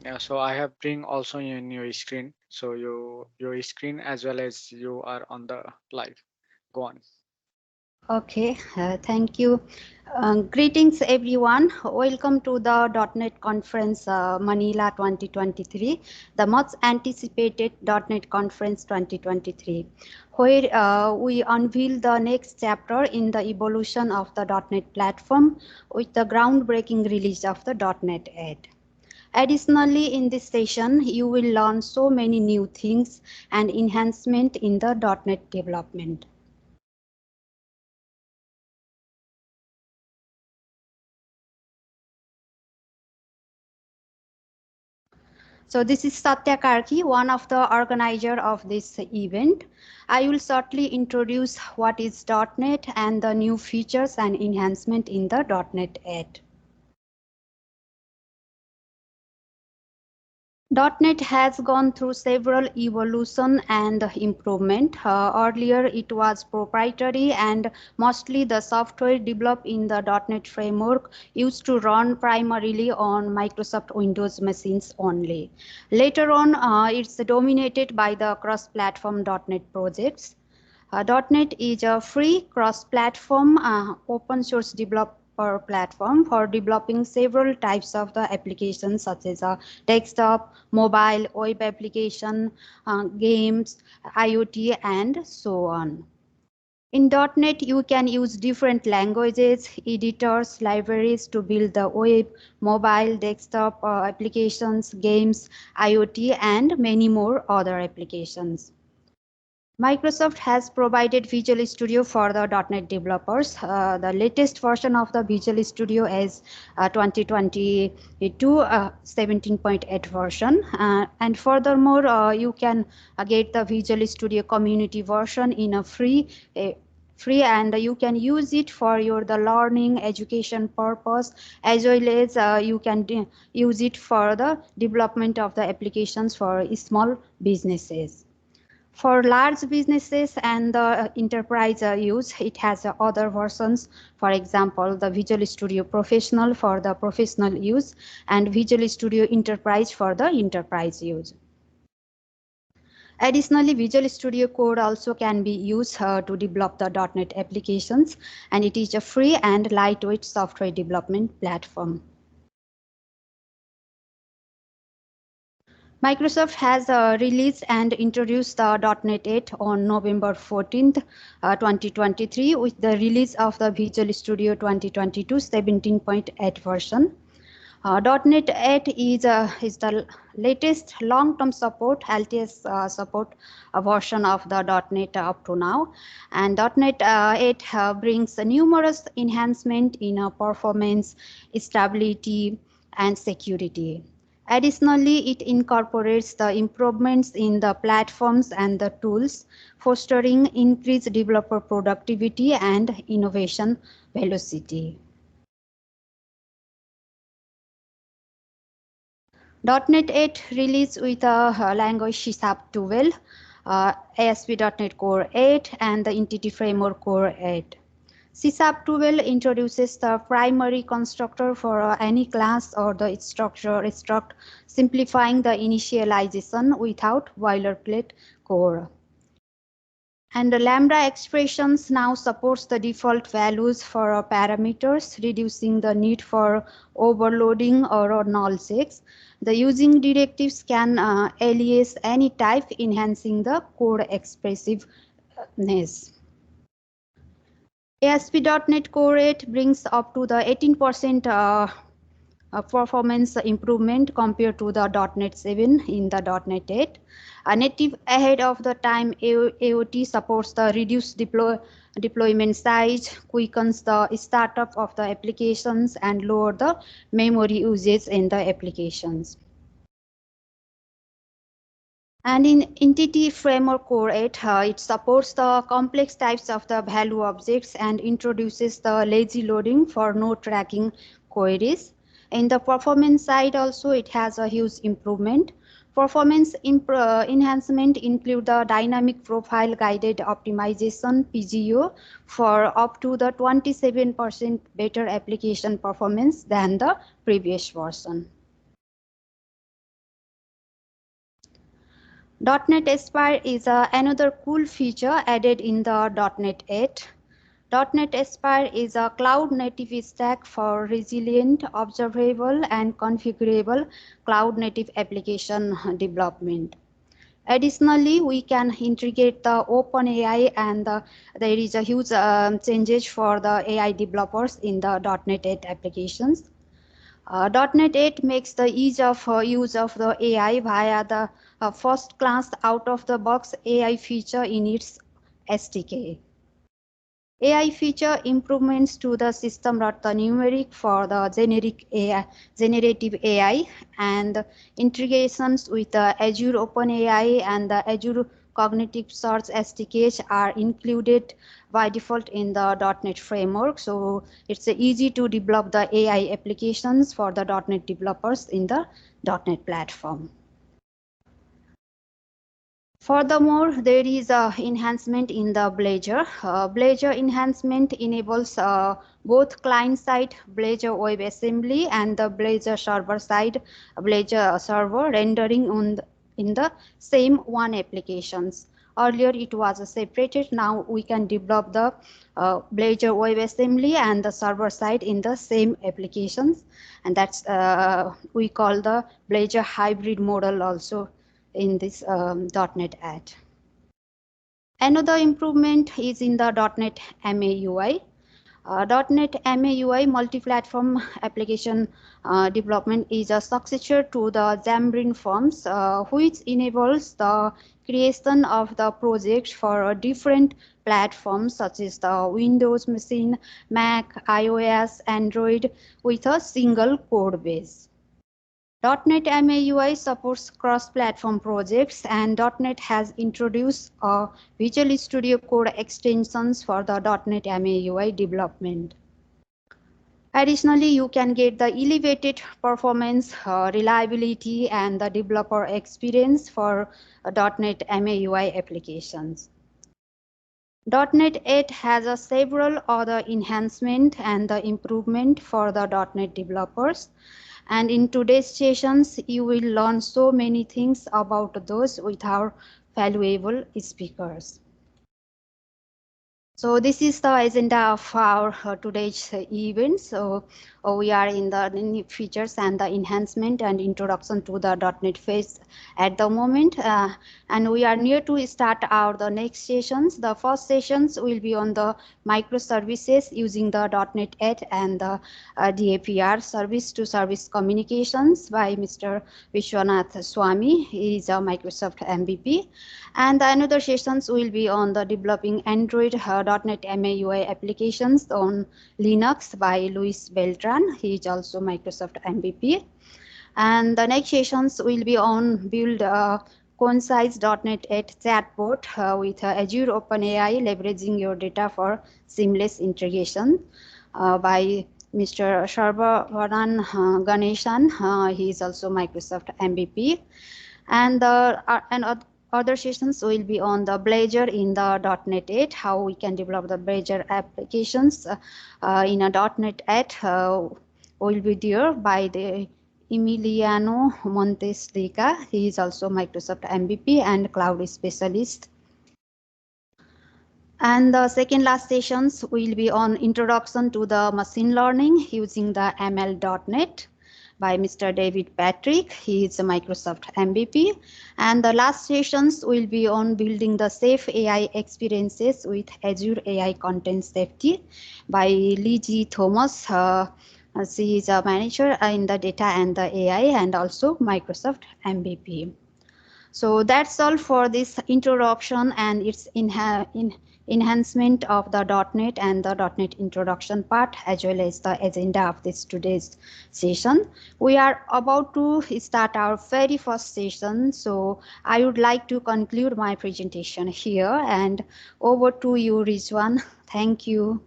Yeah, so I have bring also in your screen. So your screen as well as you are on the live. Go on. Okay, thank you. Greetings, everyone. Welcome to the .NET Conference Manila 2023, the much anticipated .NET Conference 2023, where we unveil the next chapter in the evolution of the .NET platform with the groundbreaking release of the .NET 8. Additionally, in this session, you will learn so many new things and enhancement in the .NET development. So this is Satya Karki, one of the organizer of this event. I will shortly introduce what is .NET and the new features and enhancement in the .NET 8. .NET has gone through several evolution and improvement. Earlier it was proprietary and mostly the software developed in the .NET framework used to run primarily on Microsoft Windows machines only. Later on, it's dominated by the cross-platform .NET projects. .NET is a free cross-platform open source developer platform for developing several types of the applications such as desktop, mobile, web application, games, IoT, and so on. In .NET, you can use different languages, editors, libraries to build the web, mobile, desktop applications, games, IoT, and many more other applications. Microsoft has provided Visual Studio for the .NET developers. The latest version of the Visual Studio is 2022 17.8 version. And furthermore, you can get the Visual Studio community version in a free and you can use it for your the learning education purpose as well as you can use it for the development of the applications for small businesses. For large businesses and the enterprise use, it has other versions. For example, the Visual Studio Professional for the professional use and Visual Studio Enterprise for the enterprise use. Additionally, Visual Studio Code also can be used to develop the .NET applications, and it is a free and lightweight software development platform. Microsoft has released and introduced the .NET 8 on November 14th, 2023 with the release of the Visual Studio 2022 17.8 version. .NET 8 is the latest long-term support, LTS support version of the .NET up to now. And .NET 8 brings numerous enhancements in performance, stability, and security. Additionally, it incorporates the improvements in the platforms and the tools, fostering increased developer productivity and innovation velocity. .NET 8 released with a language C# 12, ASP.NET Core 8, and the Entity Framework Core 8. C# 12 introduces the primary constructor for any class or the struct, simplifying the initialization without boilerplate core. And the Lambda expressions now supports the default values for parameters, reducing the need for overloading or null checks. The using directives can alias any type, enhancing the code expressiveness. ASP.NET Core 8 brings up to the 18% performance improvement compared to the .NET 7 in the .NET 8. Native ahead of the time AOT supports the reduced deployment size, quickens the startup of the applications, and lower the memory usage in the applications. And in Entity Framework Core 8, it supports the complex types of the value objects and introduces the lazy loading for node tracking queries. In the performance side also, it has a huge improvement. Performance enhancement include the dynamic profile guided optimization PGO for up to the 27% better application performance than the previous version. .NET Aspire is another cool feature added in the .NET 8. .NET Aspire is a cloud-native stack for resilient, observable, and configurable cloud-native application development. Additionally, we can integrate the OpenAI, and there is a huge changes for the AI developers in the .NET 8 applications. .NET 8 makes the ease of use of the AI via the first-class out-of-the-box AI feature in its SDK. AI feature improvements to the system are the numeric for the generative AI, and integrations with the Azure OpenAI and the Azure Cognitive Search SDKs are included by default in the .NET framework. So it's easy to develop the AI applications for the .NET developers in the .NET platform. Furthermore, there is enhancement in the Blazor. Blazor enhancement enables both client-side Blazor WebAssembly and the Blazor server-side Blazor server rendering in the same one applications. Earlier it was separated. Now we can develop the Blazor WebAssembly and the server side in the same applications, and that's we call the Blazor hybrid model also in this .NET Add. Another improvement is in the .NET MAUI. .NET MAUI multi-platform application development is a successor to the Xamarin Forms, which enables the creation of the projects for different platforms such as the Windows machine, Mac, iOS, Android with a single code base. .NET MAUI supports cross-platform projects, and .NET has introduced Visual Studio Code extensions for the .NET MAUI development. Additionally, you can get the elevated performance, reliability, and the developer experience for .NET MAUI applications. .NET 8 has several other enhancements and the improvement for the .NET developers. And in today's sessions, you will learn so many things about those with our valuable speakers. So this is the agenda of our today's event. So we are in the new features and the enhancement and introduction to the .NET phase at the moment, and we are near to start the next sessions. The first sessions will be on the microservices using the .NET 8 and the DAPR service to service communications by Mr. Vishwanath Swami. He is a Microsoft MVP. And the another sessions will be on the developing Android .NET MAUI applications on Linux by Luis Beltran. He is also Microsoft MVP. And the next sessions will be on build concise .NET 8 chatbot with Azure OpenAI, leveraging your data for seamless integration by Mr. Sarvavanan Ganeshan. He is also Microsoft MVP. And other sessions will be on the Blazor in the .NET 8, how we can develop the Blazor applications in a .NET 8 will be there by the Emiliano Montes Rica. He is also Microsoft MVP and cloud specialist. And the second last sessions will be on introduction to the machine learning using the ML.NET by Mr. David Patrick. He is a Microsoft MVP. And the last sessions will be on building the safe AI experiences with Azure AI Content Safety by Lee G. Thomas. She is a manager in the data and the AI and also Microsoft MVP. So that's all for this introduction and its enhancement of the .NET and the .NET introduction part, as well as the agenda of this today's session. We are about to start our very first session, so I would like to conclude my presentation here, and over to you, Rizwan. Thank you.